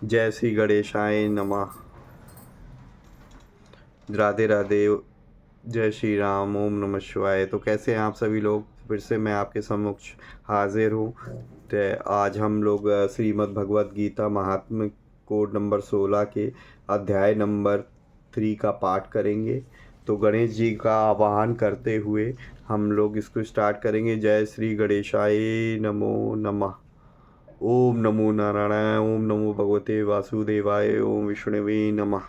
जय श्री गणेशाय नमः। राधे राधे। जय श्री राम। ओम नमः शिवाय। तो कैसे हैं आप सभी लोग? फिर से मैं आपके समक्ष हाजिर हूँ। तो आज हम लोग श्रीमद् भगवत गीता महात्म्य कोड नंबर 16 के अध्याय नंबर 3 का पाठ करेंगे। तो गणेश जी का आवाहन करते हुए हम लोग इसको स्टार्ट करेंगे। जय श्री गणेशाय नमो नमः। ओम नमो नारायणाय। ओम नमो भगवते वासुदेवाय। ओम विष्णुवे नमः।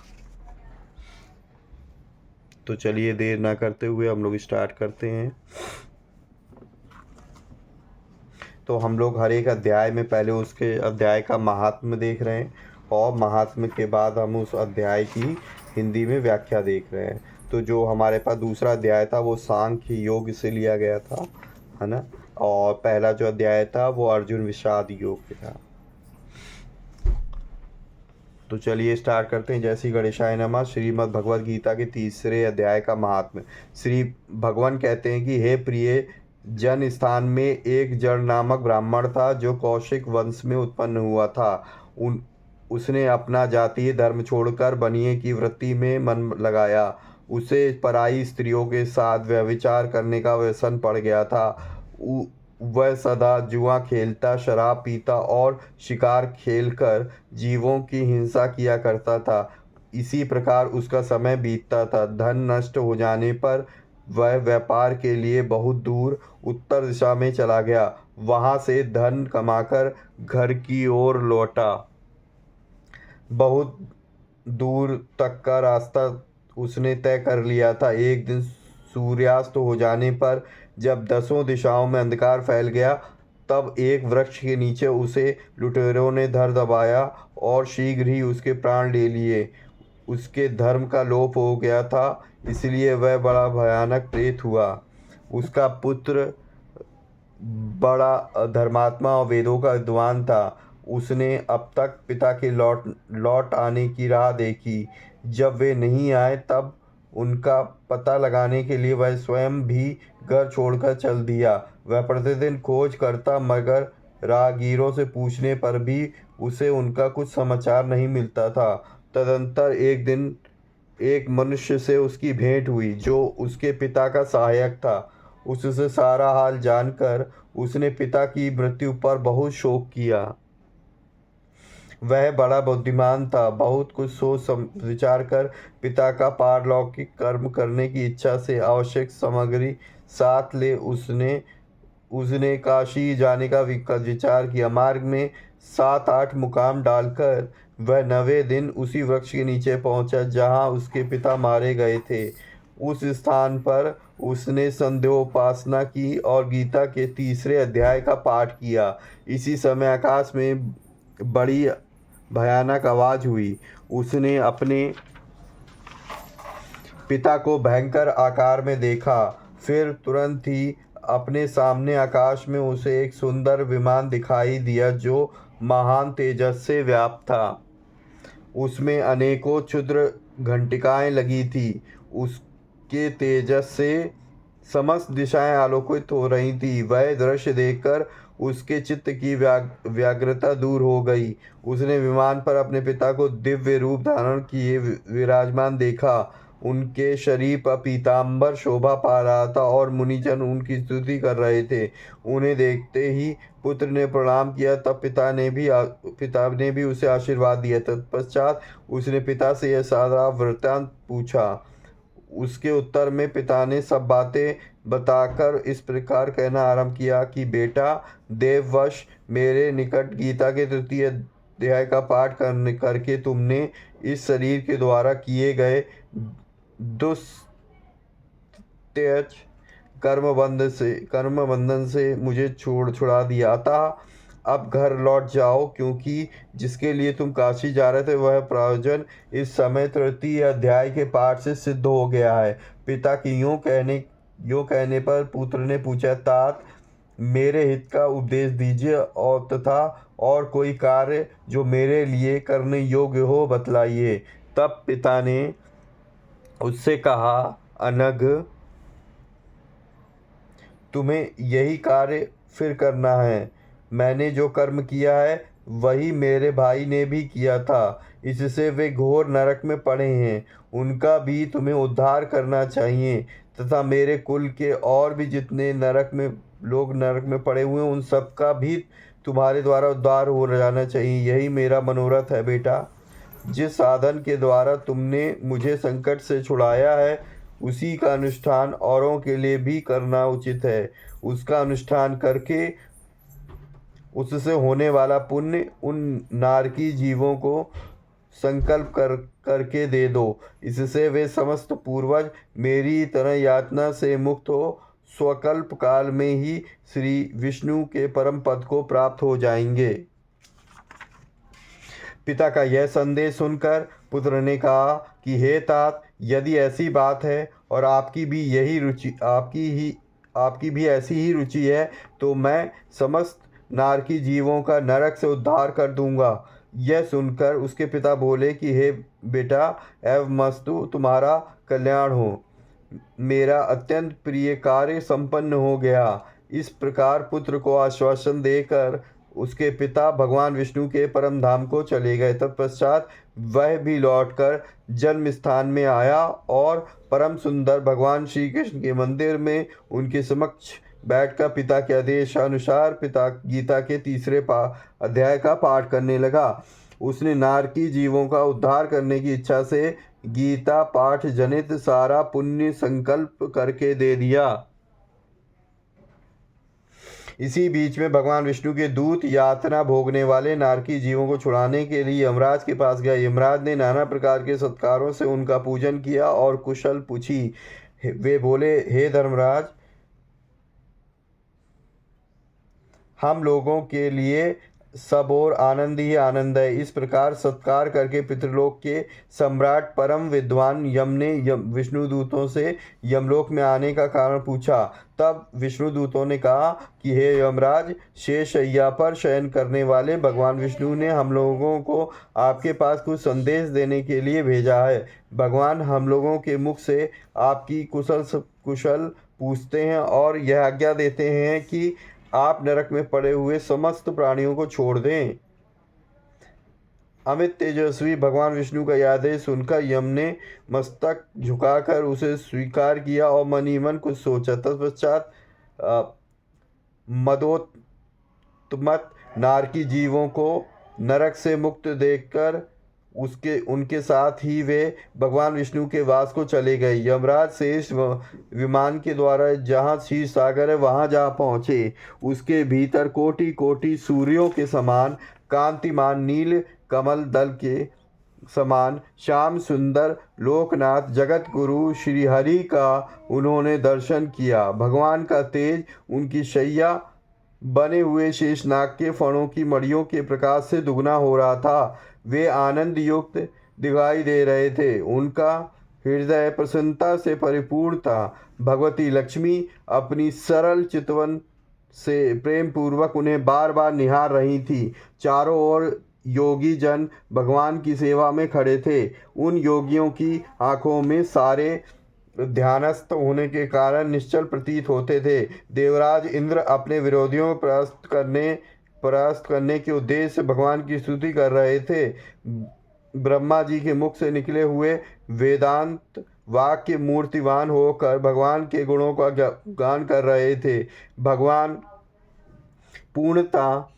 तो चलिए देर ना करते हुए हम लोग स्टार्ट करते हैं। तो हम लोग हर एक अध्याय में पहले उसके अध्याय का महात्म्य देख रहे हैं और महात्म्य के बाद हम उस अध्याय की हिंदी में व्याख्या देख रहे हैं। तो जो हमारे पास दूसरा अध्याय था वो सांख्य योग से लिया गया था, है ना। और पहला जो अध्याय था वो अर्जुन विषाद योग पे था। तो चलिए स्टार्ट करते हैं। जय श्री गणेशाय नमः। श्रीमद् भगवद गीता के तीसरे अध्याय का महात्म्य। श्री भगवान कहते हैं कि हे प्रिय जन, स्थान में एक जड़ नामक ब्राह्मण था जो कौशिक वंश में उत्पन्न हुआ था। उसने अपना जातीय धर्म छोड़कर बनिए की वृत्ति में मन लगाया। उसे पराई स्त्रियों के साथ व्यभिचार करने का व्यसन पड़ गया था। वह सदा जुआ खेलता, शराब पीता और शिकार खेलकर जीवों की हिंसा किया करता था। इसी प्रकार उसका समय बीतता था। धन नष्ट हो जाने पर वह व्यापार के लिए बहुत दूर उत्तर दिशा में चला गया। वहां से धन कमाकर घर की ओर लौटा। बहुत दूर तक का रास्ता उसने तय कर लिया था। एक दिन सूर्यास्त हो जाने पर जब दसों दिशाओं में अंधकार फैल गया, तब एक वृक्ष के नीचे उसे लुटेरों ने धर दबाया और शीघ्र ही उसके प्राण ले लिए। उसके धर्म का लोप हो गया था, इसलिए वह बड़ा भयानक प्रेत हुआ। उसका पुत्र बड़ा धर्मात्मा और वेदों का विद्वान था। उसने अब तक पिता के लौट आने की राह देखी। जब वे नहीं आए तब उनका पता लगाने के लिए वह स्वयं भी घर छोड़कर चल दिया। वह प्रतिदिन खोज करता, मगर राहगीरों से पूछने पर भी उसे उनका कुछ समाचार नहीं मिलता था। तदंतर एक दिन एक मनुष्य से उसकी भेंट हुई जो उसके पिता का सहायक था। उससे सारा हाल जानकर उसने पिता की मृत्यु पर बहुत शोक किया। वह बड़ा बुद्धिमान था। बहुत कुछ सोच विचार कर पिता का पारलौकिक कर्म करने की इच्छा से आवश्यक सामग्री साथ ले उसने उसने काशी जाने का विचार किया। मार्ग में 7-8 मुकाम डालकर वह 9वें दिन उसी वृक्ष के नीचे पहुंचा जहां उसके पिता मारे गए थे। उस स्थान पर उसने संध्योपासना की और गीता के तीसरे अध्याय का पाठ किया। इसी समय आकाश में बड़ी भयानक आवाज हुई। उसने अपने पिता को भयंकर आकार में देखा। फिर तुरंत ही अपने सामने आकाश में उसे एक सुंदर विमान दिखाई दिया जो महान तेजस से व्याप्त था। उसमें अनेकों क्षुद्र घंटिकाएं लगी थी। उसके तेजस से समस्त दिशाएं आलोकित हो रही थी। वह दृश्य देखकर उसके चित्त की व्याग्रता दूर हो गई। उसने विमान पर अपने पिता को दिव्य रूप धारण किए विराजमान देखा। उनके शरीर पर पीताम्बर शोभा पा रहा था और मुनिजन उनकी स्तुति कर रहे थे। उन्हें देखते ही पुत्र ने प्रणाम किया। तब पिता ने भी उसे आशीर्वाद दिया। तत्पश्चात उसने पिता से यह सारा वृत्तांत पूछा। उसके उत्तर में पिता ने सब बातें बताकर इस प्रकार कहना आरंभ किया कि बेटा, देववश मेरे निकट गीता के तृतीय अध्याय का पाठ करके तुमने इस शरीर के द्वारा किए गए दुस्त्यज कर्म बंधन से मुझे छुड़ा दिया। अतः अब घर लौट जाओ, क्योंकि जिसके लिए तुम काशी जा रहे थे वह प्रयोजन इस समय तृतीय अध्याय के पाठ से सिद्ध हो गया है। पिता की यूं कहने पर पुत्र ने पूछा, तात मेरे हित का उपदेश दीजिए और तथा और कोई कार्य जो मेरे लिए करने योग्य हो बतलाइए। तब पिता ने उससे कहा, अनघ, तुम्हें यही कार्य फिर करना है। मैंने जो कर्म किया है वही मेरे भाई ने भी किया था, इससे वे घोर नरक में पड़े हैं। उनका भी तुम्हें उद्धार करना चाहिए तथा मेरे कुल के और भी जितने लोग नरक में पड़े हुए हैं उन सब का भी तुम्हारे द्वारा उद्धार हो जाना चाहिए। यही मेरा मनोरथ है बेटा। जिस साधन के द्वारा तुमने मुझे संकट से छुड़ाया है उसी का अनुष्ठान औरों के लिए भी करना उचित है। उसका अनुष्ठान करके उससे होने वाला पुण्य उन नारकी जीवों को संकल्प करके दे दो। इससे वे समस्त पूर्वज मेरी तरह यातना से मुक्त हो स्वकल्प काल में ही श्री विष्णु के परम पद को प्राप्त हो जाएंगे। पिता का यह संदेश सुनकर पुत्र ने कहा कि हे तात, यदि ऐसी बात है और आपकी भी ऐसी ही रुचि है तो मैं समस्त नारकी जीवों का नरक से उद्धार कर दूंगा। यह सुनकर उसके पिता बोले कि हे बेटा, एवं मस्तु, तुम्हारा कल्याण हो। मेरा अत्यंत प्रिय कार्य संपन्न हो गया। इस प्रकार पुत्र को आश्वासन देकर उसके पिता भगवान विष्णु के परम धाम को चले गए। तत्पश्चात वह भी लौटकर जन्म स्थान में आया और परम सुंदर भगवान श्री कृष्ण के मंदिर में उनके समक्ष बैठकर पिता के आदेशानुसार पिता गीता के तीसरे अध्याय का पाठ करने लगा। उसने नारकी जीवों का उद्धार करने की इच्छा से गीता पाठ जनित सारा पुण्य संकल्प करके दे दिया। इसी बीच में भगवान विष्णु के दूत यातना भोगने वाले नारकी जीवों को छुड़ाने के लिए यमराज के पास गए। यमराज ने नाना प्रकार के सत्कारों से उनका पूजन किया और कुशल पूछी। वे बोले, हे धर्मराज, हम लोगों के लिए सब और आनंद ही आनंद है। इस प्रकार सत्कार करके पितृलोक के सम्राट परम विद्वान यम ने विष्णु दूतों से यमलोक में आने का कारण पूछा। तब विष्णु दूतों ने कहा कि हे यमराज, शेषशय्या पर शयन करने वाले भगवान विष्णु ने हम लोगों को आपके पास कुछ संदेश देने के लिए भेजा है। भगवान हम लोगों के मुख से आपकी कुशल पूछते हैं और यह आज्ञा देते हैं कि आप नरक में पड़े हुए समस्त प्राणियों को छोड़ दें। अमित तेजस्वी भगवान विष्णु का यह आदेश सुनकर यम ने मस्तक झुकाकर उसे स्वीकार किया और मन ही मन कुछ सोचा। तत्पश्चात मदोन्मत्त नारकी जीवों को नरक से मुक्त देखकर उनके साथ ही वे भगवान विष्णु के वास को चले गए। यमराज शेष विमान के द्वारा जहाँ क्षीर सागर है वहाँ जा पहुँचे। उसके भीतर कोटि कोटि सूर्यों के समान कांतिमान नील कमल दल के समान श्याम सुंदर लोकनाथ जगत गुरु श्री हरि का उन्होंने दर्शन किया। भगवान का तेज उनकी शैया बने हुए शेषनाग के फणों की मड़ियों के प्रकाश से दुगना हो रहा था। वे आनंद युक्त दिखाई दे रहे थे। उनका हृदय प्रसन्नता से परिपूर्ण था। भगवती लक्ष्मी अपनी सरल चितवन से प्रेम पूर्वक उन्हें बार बार निहार रही थी। चारों ओर योगी जन भगवान की सेवा में खड़े थे। उन योगियों की आंखों में सारे ध्यानस्थ होने के कारण निश्चल प्रतीत होते थे। देवराज इंद्र अपने विरोधियों को परास्त करने के उद्देश्य से भगवान की स्तुति कर रहे थे। ब्रह्मा जी के मुख से निकले हुए वेदांत वाक्य मूर्तिवान होकर भगवान के गुणों का गान कर रहे थे। भगवान पूर्णता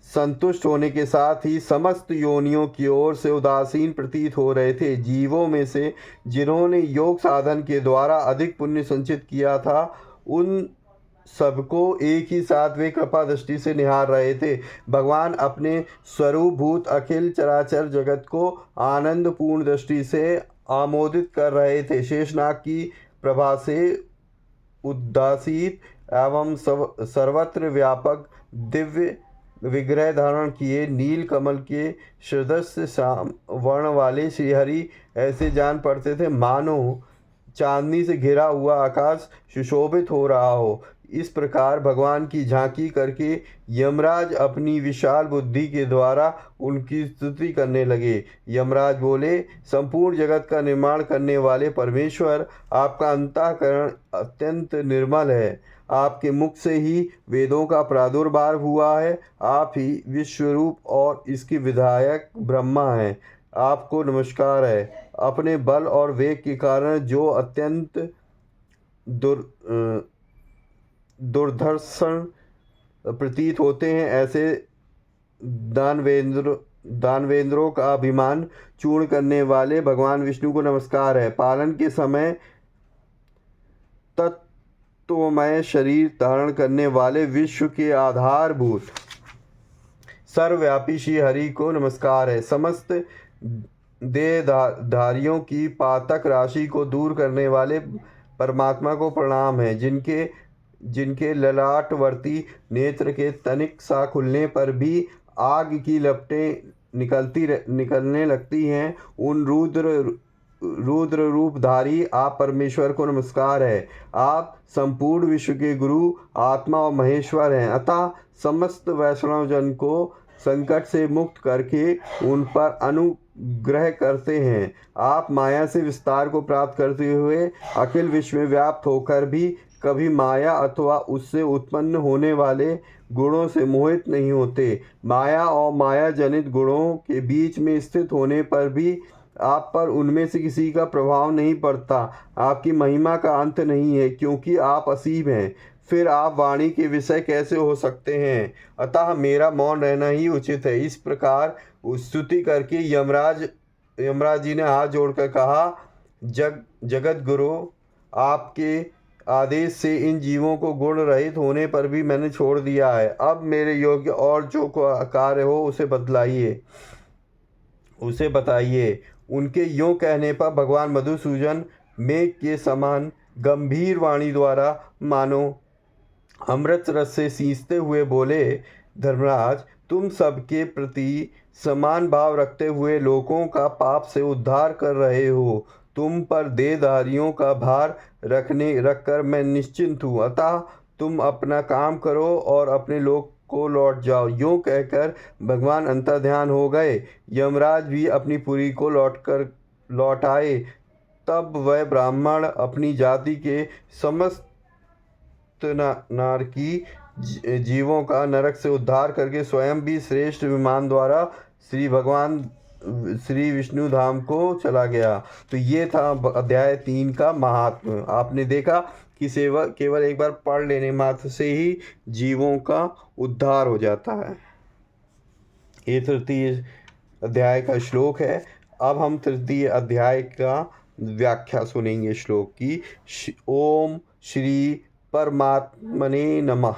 संतुष्ट होने के साथ ही समस्त योनियों की ओर से उदासीन प्रतीत हो रहे थे। जीवों में से जिन्होंने योग साधन के द्वारा अधिक पुण्य संचित किया था उन सबको एक ही साथ वे कृपा दृष्टि से निहार रहे थे। भगवान अपने स्वरूप भूत अखिल चराचर जगत को आनंद पूर्ण दृष्टि से आमोदित कर रहे थे। शेषनाग की प्रभा से उद्दासित एवं सर्वत्र व्यापक दिव्य विग्रह धारण किए नील कमल के सदस्य श्याम वर्ण वाले श्रीहरि ऐसे जान पड़ते थे मानो चांदनी से घिरा हुआ आकाश सुशोभित हो रहा हो। इस प्रकार भगवान की झांकी करके यमराज अपनी विशाल बुद्धि के द्वारा उनकी स्तुति करने लगे। यमराज बोले, संपूर्ण जगत का निर्माण करने वाले परमेश्वर, आपका अंतःकरण अत्यंत निर्मल है। आपके मुख से ही वेदों का प्रादुर्भाव हुआ है। आप ही विश्वरूप और इसकी विधायक ब्रह्मा हैं। आपको नमस्कार है। अपने बल और वेग के कारण जो अत्यंत दुर्धर्षण प्रतीत होते हैं, ऐसे दानवेंद्रों का अभिमान चूर्ण करने वाले भगवान विष्णु को नमस्कार है। पालन के समय तत्वमय शरीर धारण करने वाले विश्व के आधारभूत सर्वव्यापी श्री हरि को नमस्कार है। समस्त देहधारियों की पातक राशि को दूर करने वाले परमात्मा को प्रणाम है। जिनके ललाटवर्ती नेत्र के तनिक सा खुलने पर भी आग की लपटें निकलने लगती हैं, उन रुद्र रूपधारी आप परमेश्वर को नमस्कार है। आप संपूर्ण विश्व के गुरु, आत्मा और महेश्वर हैं, अतः समस्त वैष्णव जन को संकट से मुक्त करके उन पर अनुग्रह करते हैं। आप माया से विस्तार को प्राप्त करते हुए अखिल विश्व में व्याप्त होकर भी कभी माया अथवा उससे उत्पन्न होने वाले गुणों से मोहित नहीं होते। माया और माया जनित गुणों के बीच में स्थित होने पर भी आप पर उनमें से किसी का प्रभाव नहीं पड़ता। आपकी महिमा का अंत नहीं है, क्योंकि आप असीम हैं। फिर आप वाणी के विषय कैसे हो सकते हैं? अतः मेरा मौन रहना ही उचित है। इस प्रकार स्तुति करके यमराज जी ने हाथ जोड़कर कहा, जगत गुरु, आपके आदेश से इन जीवों को गुण रहित होने पर भी मैंने छोड़ दिया है। अब मेरे योग्य और जो कार्य हो उसे बताइए। उनके यूँ कहने पर भगवान मधुसूदन मेघ के समान गंभीर वाणी द्वारा मानो अमृत रस से सींचते हुए बोले, धर्मराज, तुम सबके प्रति समान भाव रखते हुए लोगों का पाप से उद्धार कर रहे हो। तुम पर देहधारियों का भार रखकर मैं निश्चिंत हूँ, अतः तुम अपना काम करो और अपने लोक को लौट जाओ। यूँ कहकर भगवान अंतर्ध्यान हो गए। यमराज भी अपनी पुरी को लौट आए। तब वह ब्राह्मण अपनी जाति के समस्त नारकी जीवों का नरक से उद्धार करके स्वयं भी श्रेष्ठ विमान द्वारा श्री विष्णु धाम को चला गया। तो ये था अध्याय 3 का महात्म्य। आपने देखा कि केवल एक बार पढ़ लेने मात्र से ही जीवों का उद्धार हो जाता है। ये तृतीय अध्याय का श्लोक है। अब हम तृतीय अध्याय का व्याख्या सुनेंगे श्लोक की। ओम श्री परमात्मने नमः।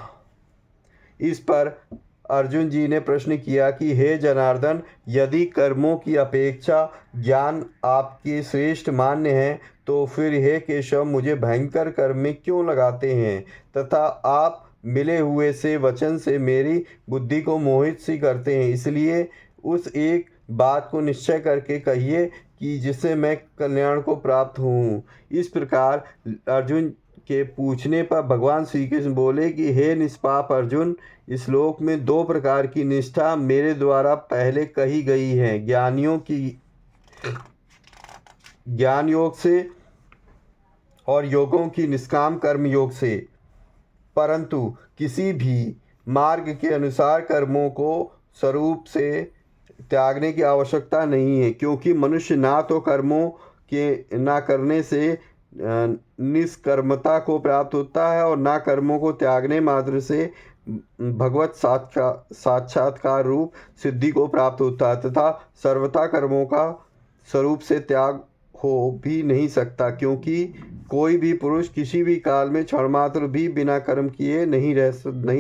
इस पर अर्जुन जी ने प्रश्न किया कि हे जनार्दन, यदि कर्मों की अपेक्षा ज्ञान आपके श्रेष्ठ मान्य है, तो फिर हे केशव मुझे भयंकर कर्म में क्यों लगाते हैं, तथा आप मिले हुए से वचन से मेरी बुद्धि को मोहित सी करते हैं। इसलिए उस एक बात को निश्चय करके कहिए कि जिससे मैं कल्याण को प्राप्त हूँ। इस प्रकार अर्जुन के पूछने पर भगवान श्री कृष्ण बोले कि हे निष्पाप अर्जुन, इस श्लोक में 2 प्रकार की निष्ठा मेरे द्वारा पहले कही गई है, ज्ञानियों की ज्ञान योग से और योगों की निष्काम कर्म योग से। परंतु किसी भी मार्ग के अनुसार कर्मों को स्वरूप से त्यागने की आवश्यकता नहीं है, क्योंकि मनुष्य ना तो कर्मों के ना करने से निष्कर्मता को प्राप्त होता है और ना कर्मों को त्यागने मात्र से भगवत साक्षात्कार रूप सिद्धि को प्राप्त होता है, तथा सर्वथा कर्मों का स्वरूप से त्याग हो भी नहीं सकता, क्योंकि कोई भी पुरुष किसी भी काल में क्षण मात्र भी बिना कर्म किए नहीं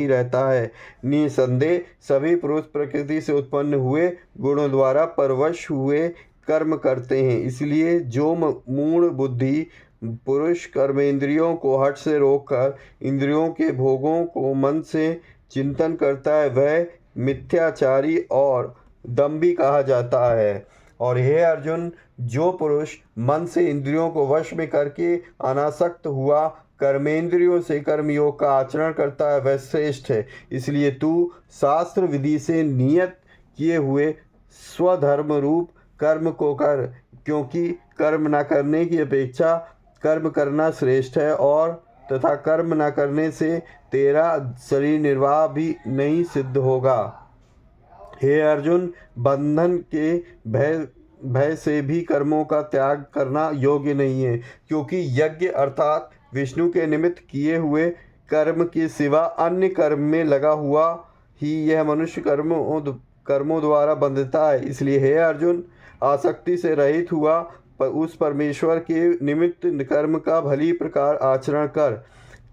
रहता है। निसंदेह सभी पुरुष प्रकृति से उत्पन्न हुए गुणों द्वारा परवश हुए कर्म करते हैं। इसलिए जो मूढ़ बुद्धि पुरुष कर्मेंद्रियों को हठ से रोककर इंद्रियों के भोगों को मन से चिंतन करता है, वह मिथ्याचारी और दंभी कहा जाता है। और हे अर्जुन, जो पुरुष मन से इंद्रियों को वश में करके अनासक्त हुआ कर्मेंद्रियों से कर्मयोग का आचरण करता है, वह श्रेष्ठ है। इसलिए तू शास्त्र विधि से नियत किए हुए स्वधर्म रूप कर्म को कर, क्योंकि कर्म न करने की अपेक्षा कर्म करना श्रेष्ठ है। और तथा कर्म न करने से तेरा शरीर निर्वाह भी नहीं सिद्ध होगा। हे अर्जुन, बंधन के भय भय से भी कर्मों का त्याग करना योग्य नहीं है, क्योंकि यज्ञ अर्थात विष्णु के निमित्त किए हुए कर्म के सिवा अन्य कर्म में लगा हुआ ही यह मनुष्य कर्मों द्वारा बंधता है। इसलिए हे अर्जुन, आसक्ति से रहित हुआ उस परमेश्वर के निमित्त कर्म का भली प्रकार आचरण कर।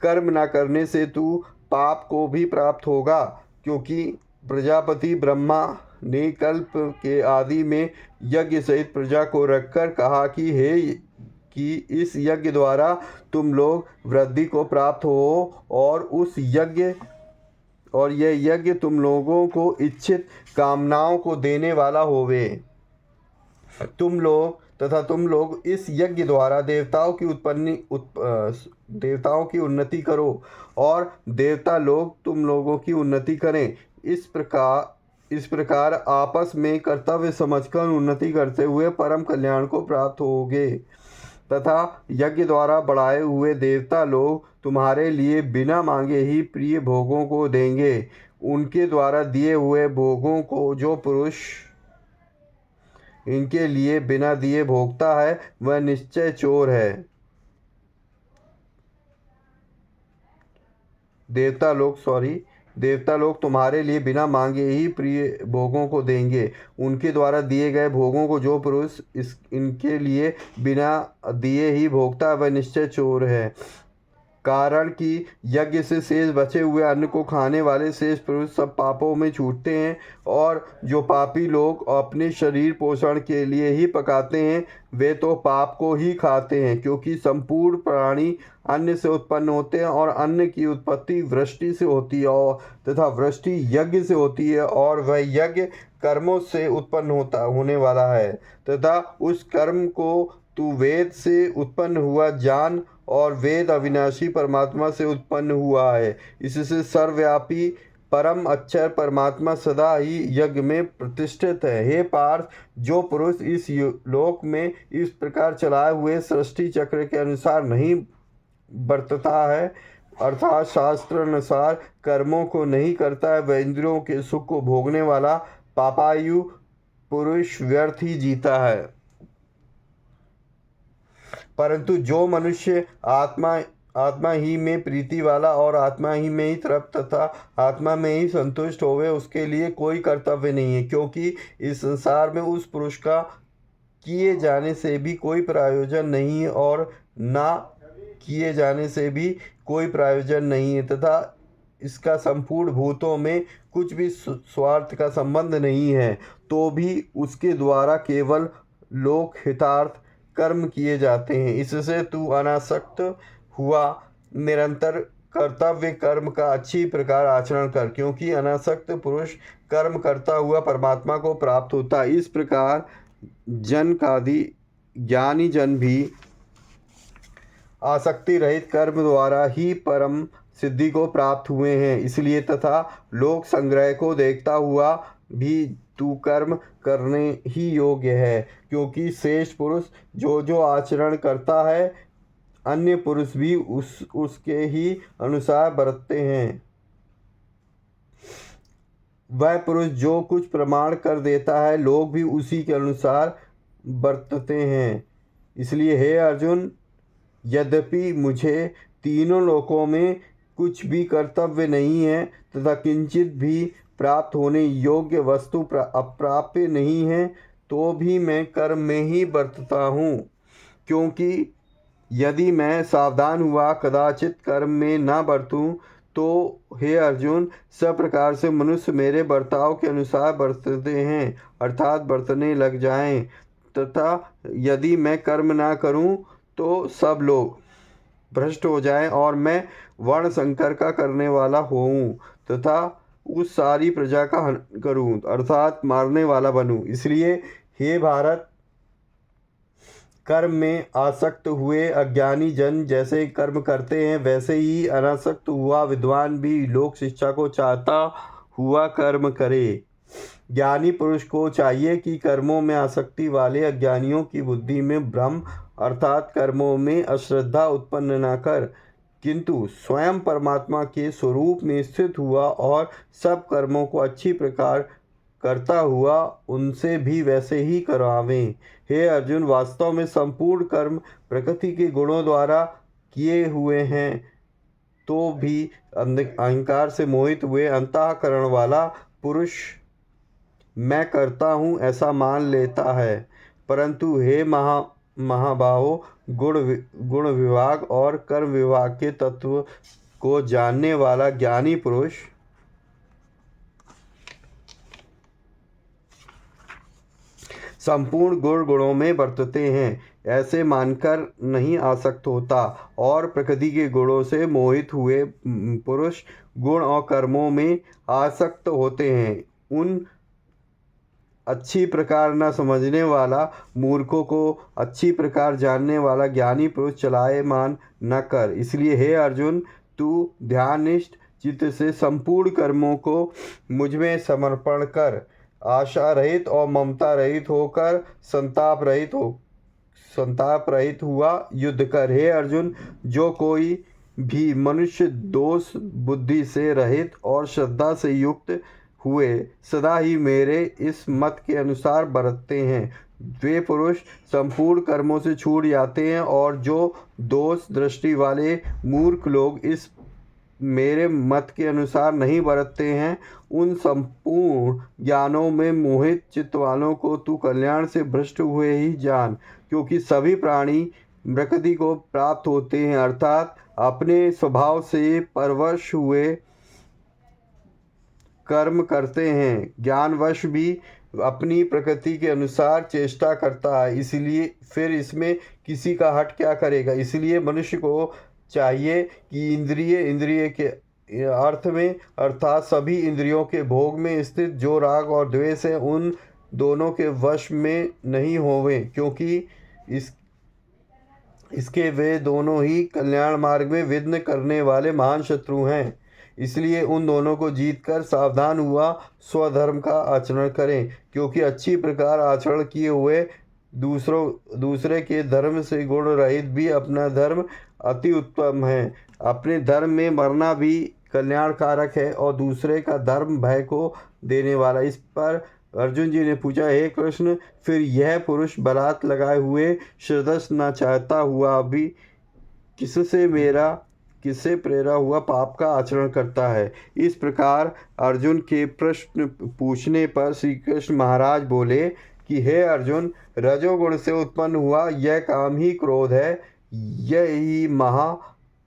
कर्म न करने से तू पाप को भी प्राप्त होगा, क्योंकि प्रजापति ब्रह्मा ने कल्प के आदि में यज्ञ सहित प्रजा को रखकर कहा कि इस यज्ञ द्वारा तुम लोग वृद्धि को प्राप्त हो, और यह यज्ञ तुम लोगों को इच्छित कामनाओं को देने वाला होवे। तुम लोग इस यज्ञ द्वारा देवताओं की उन्नति करो, और देवता लोग तुम लोगों की उन्नति करें। इस प्रकार आपस में कर्तव्य समझकर उन्नति करते हुए परम कल्याण को प्राप्त होगे, तथा यज्ञ द्वारा बढ़ाए हुए देवता लोग तुम्हारे लिए बिना मांगे ही प्रिय भोगों को देंगे। उनके द्वारा दिए हुए भोगों को जो पुरुष इनके लिए बिना दिए भोगता है वह निश्चय चोर है। देवता लोग तुम्हारे लिए बिना मांगे ही प्रिय भोगों को देंगे। उनके द्वारा दिए गए भोगों को जो पुरुष इनके लिए बिना दिए ही भोगता है वह निश्चय चोर है। कारण कि यज्ञ से शेष बचे हुए अन्न को खाने वाले शेष पुरुष सब पापों में छूटते हैं, और जो पापी लोग अपने शरीर पोषण के लिए ही पकाते हैं वे तो पाप को ही खाते हैं, क्योंकि संपूर्ण प्राणी अन्न से उत्पन्न होते हैं, और अन्न की उत्पत्ति वृष्टि से होती है, और तथा वृष्टि यज्ञ से होती है, और वह यज्ञ कर्मों से उत्पन्न होने वाला है। तथा उस कर्म को तू वेद से उत्पन्न हुआ जान, और वेद अविनाशी परमात्मा से उत्पन्न हुआ है। इससे सर्वव्यापी परम अक्षर परमात्मा सदा ही यज्ञ में प्रतिष्ठित है। हे पार्थ, जो पुरुष इस लोक में इस प्रकार चलाए हुए सृष्टि चक्र के अनुसार नहीं बरतता है, अर्थात शास्त्र अनुसार कर्मों को नहीं करता है, वह इंद्रियों के सुख को भोगने वाला पापायु पुरुष व्यर्थ ही जीता है। परंतु जो मनुष्य आत्मा ही में प्रीति वाला और आत्मा ही में ही तृप्त तथा आत्मा में ही संतुष्ट होवे, उसके लिए कोई कर्तव्य नहीं है, क्योंकि इस संसार में उस पुरुष का किए जाने से भी कोई प्रयोजन नहीं है, और ना किए जाने से भी कोई प्रयोजन नहीं है, तथा इसका संपूर्ण भूतों में कुछ भी स्वार्थ का संबंध नहीं है। तो भी उसके द्वारा केवल लोक हितार्थ कर्म किए जाते हैं। इससे तू अनासक्त हुआ निरंतर कर्तव्य कर्म का अच्छी प्रकार आचरण कर, क्योंकि अनासक्त पुरुष कर्म करता हुआ परमात्मा को प्राप्त होता है। इस प्रकार ज्ञानी जन भी आसक्ति रहित कर्म द्वारा ही परम सिद्धि को प्राप्त हुए हैं। इसलिए तथा लोक संग्रह को देखता हुआ भी तू कर्म करने ही योग्य है, क्योंकि शेष पुरुष जो आचरण करता है अन्य पुरुष भी उसके ही अनुसार बरतते हैं। वह पुरुष जो कुछ प्रमाण कर देता है लोग भी उसी के अनुसार बरतते हैं। इसलिए हे अर्जुन, यद्यपि मुझे तीनों लोकों में कुछ भी कर्तव्य नहीं है तथा किंचित भी प्राप्त होने योग्य वस्तु अप्राप्य नहीं है, तो भी मैं कर्म में ही बरतता हूँ, क्योंकि यदि मैं सावधान हुआ कदाचित कर्म में न बरतूं तो हे अर्जुन, सब प्रकार से मनुष्य मेरे बर्ताव के अनुसार बरतते हैं, अर्थात बरतने लग जाएं, तथा यदि मैं कर्म ना करूं तो सब लोग भ्रष्ट हो जाएं और मैं वर्ण संकर का करने वाला होऊं तथा उस सारी प्रजा का हनन करूं, अर्थात मारने वाला बनूं। इसलिए हे भारत, कर्म में आसक्त हुए अज्ञानी जन जैसे कर्म करते हैं वैसे ही अनासक्त हुआ विद्वान भी लोक शिक्षा को चाहता हुआ कर्म करे। ज्ञानी पुरुष को चाहिए कि कर्मों में आसक्ति वाले अज्ञानियों की बुद्धि में भ्रम अर्थात कर्मों में अश्रद्धा उत्पन्न न कर किंतु स्वयं परमात्मा के स्वरूप में स्थित हुआ और सब कर्मों को अच्छी प्रकार करता हुआ उनसे भी वैसे ही करवावें। हे अर्जुन, वास्तव में संपूर्ण कर्म प्रकृति के गुणों द्वारा किए हुए हैं, तो भी अहंकार से मोहित हुए अंतःकरण वाला पुरुष मैं करता हूँ ऐसा मान लेता है। परंतु हे महाबाहो, गुण विभाग और कर्म विभाग के तत्व को जानने वाला ज्ञानी पुरुष संपूर्ण गुणों में वर्तते हैं ऐसे मानकर नहीं आसक्त होता, और प्रकृति के गुणों से मोहित हुए पुरुष गुण और कर्मों में आसक्त होते हैं। उन अच्छी प्रकार न समझने वाला मूर्खों को अच्छी प्रकार जानने वाला ज्ञानी पुरुष चलायमान न कर। इसलिए हे अर्जुन, तू ध्याननिष्ठ चित्त से संपूर्ण कर्मों को मुझ में समर्पण कर, आशा रहित और ममता रहित होकर संताप रहित हुआ युद्ध कर। हे अर्जुन, जो कोई भी मनुष्य दोष बुद्धि से रहित और श्रद्धा से युक्त हुए सदा ही मेरे इस मत के अनुसार बरतते हैं, वे पुरुष संपूर्ण कर्मों से छूट जाते हैं। और जो दोष दृष्टि वाले मूर्ख लोग इस मेरे मत के अनुसार नहीं बरतते हैं, उन संपूर्ण ज्ञानों में मोहित चित्त वालों को तू कल्याण से भ्रष्ट हुए ही जान। क्योंकि सभी प्राणी प्रकृति को प्राप्त होते हैं, अर्थात अपने स्वभाव से परवश हुए कर्म करते हैं। ज्ञानवश भी अपनी प्रकृति के अनुसार चेष्टा करता है, इसलिए फिर इसमें किसी का हट क्या करेगा। इसलिए मनुष्य को चाहिए कि इंद्रिय के अर्थ में अर्थात सभी इंद्रियों के भोग में स्थित जो राग और द्वेष है, उन दोनों के वश में नहीं होवे, क्योंकि इसके वे दोनों ही कल्याण मार्ग में विघ्न करने वाले महान शत्रु हैं। इसलिए उन दोनों को जीतकर सावधान हुआ स्वधर्म का आचरण करें, क्योंकि अच्छी प्रकार आचरण किए हुए दूसरे के धर्म से गुण रहित भी अपना धर्म अति उत्तम है। अपने धर्म में मरना भी कल्याणकारक है और दूसरे का धर्म भय को देने वाला। इस पर अर्जुन जी ने पूछा, हे कृष्ण, फिर यह पुरुष बलात् लगाए हुए श्रद्धस न चाहता हुआ भी किससे प्रेरा हुआ पाप का आचरण करता है। इस प्रकार अर्जुन के प्रश्न पूछने पर श्री कृष्ण महाराज बोले कि हे अर्जुन, रजोगुण से उत्पन्न हुआ यह काम ही क्रोध है। यही महा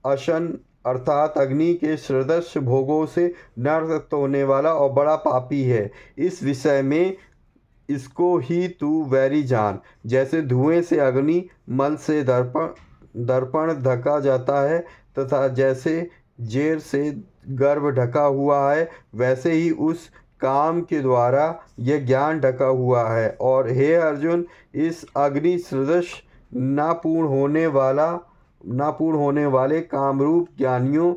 अशन अर्थात अग्नि के सदृश भोगों से नरक होने वाला और बड़ा पापी है। इस विषय में इसको ही तू वैरी जान। जैसे धुएं से अग्नि, मल से दर्पण ढका जाता है तथा जैसे जेर से गर्भ ढका हुआ है, वैसे ही उस काम के द्वारा यह ज्ञान ढका हुआ है। और हे अर्जुन, इस अग्नि सदृश ना पूर्ण होने वाले कामरूप ज्ञानियों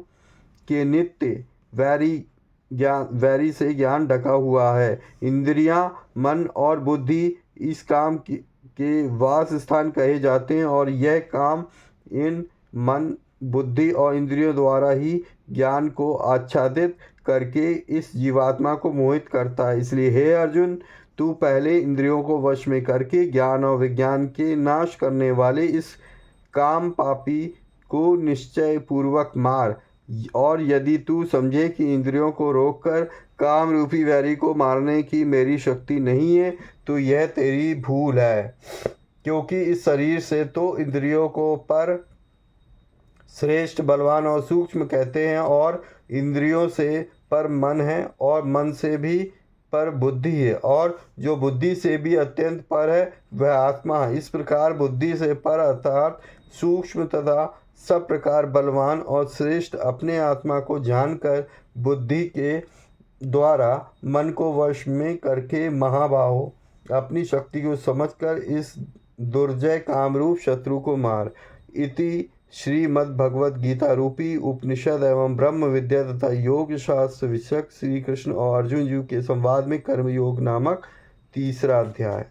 के नित्य वैरी से ज्ञान ढका हुआ है। इंद्रियां, मन और बुद्धि इस काम के वास स्थान कहे जाते हैं, और यह काम इन मन, बुद्धि और इंद्रियों द्वारा ही ज्ञान को आच्छादित करके इस जीवात्मा को मोहित करता है। इसलिए हे अर्जुन, तू पहले इंद्रियों को वश में करके ज्ञान और विज्ञान के नाश करने वाले इस काम पापी को निश्चय पूर्वक मार। और यदि तू समझे कि इंद्रियों को रोककर काम रूपी वैरी को मारने की मेरी शक्ति नहीं है, तो यह तेरी भूल है। क्योंकि इस शरीर से तो इंद्रियों को पर श्रेष्ठ, बलवान और सूक्ष्म कहते हैं, और इंद्रियों से पर मन है, और मन से भी पर बुद्धि है, और जो बुद्धि से भी अत्यंत पर है वह आत्मा है। इस प्रकार बुद्धि से पर अर्थात सूक्ष्म तथा सब प्रकार बलवान और श्रेष्ठ अपने आत्मा को जानकर बुद्धि के द्वारा मन को वश में करके महाबाहो अपनी शक्ति को समझकर इस दुर्जय कामरूप शत्रु को मार। इति श्रीमद्भगवद गीता रूपी उपनिषद एवं ब्रह्म विद्या तथा योग शास्त्र विषयक श्री कृष्ण और अर्जुन जी के संवाद में कर्मयोग नामक 3रा अध्याय।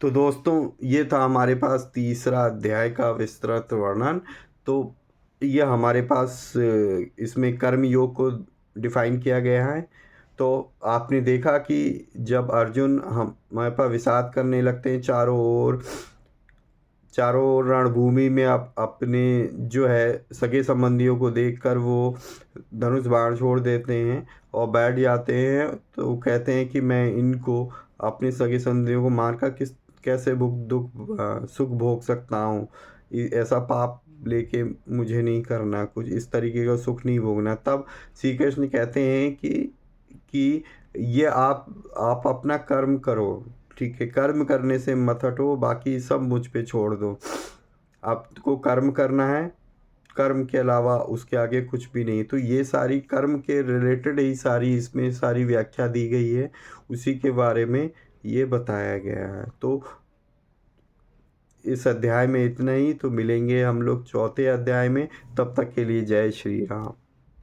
तो दोस्तों ये था हमारे पास तीसरा अध्याय का विस्तृत वर्णन। तो ये हमारे पास इसमें कर्म योग को डिफाइन किया गया है। तो आपने देखा कि जब अर्जुन हम हमारे पास विषाद करने लगते हैं, चारों ओर रणभूमि में अपने जो है सगे संबंधियों को देखकर वो धनुष बाण छोड़ देते हैं और बैठ जाते हैं। तो वो कहते हैं कि मैं इनको अपने सगे संबंधियों को मारकर कैसे सुख भोग सकता हूँ। ऐसा पाप लेके मुझे नहीं करना, कुछ इस तरीके का सुख नहीं भोगना। तब श्री कृष्ण कहते हैं कि ये आप अपना कर्म करो, ठीक है, कर्म करने से मत हटो, बाकी सब मुझ पे छोड़ दो। आपको कर्म करना है, कर्म के अलावा उसके आगे कुछ भी नहीं। तो ये सारी कर्म के रिलेटेड ही सारी इसमें सारी व्याख्या दी गई है, उसी के बारे में ये बताया गया है। तो इस अध्याय में इतना ही। तो मिलेंगे हम लोग चौथे अध्याय में, तब तक के लिए जय श्री राम।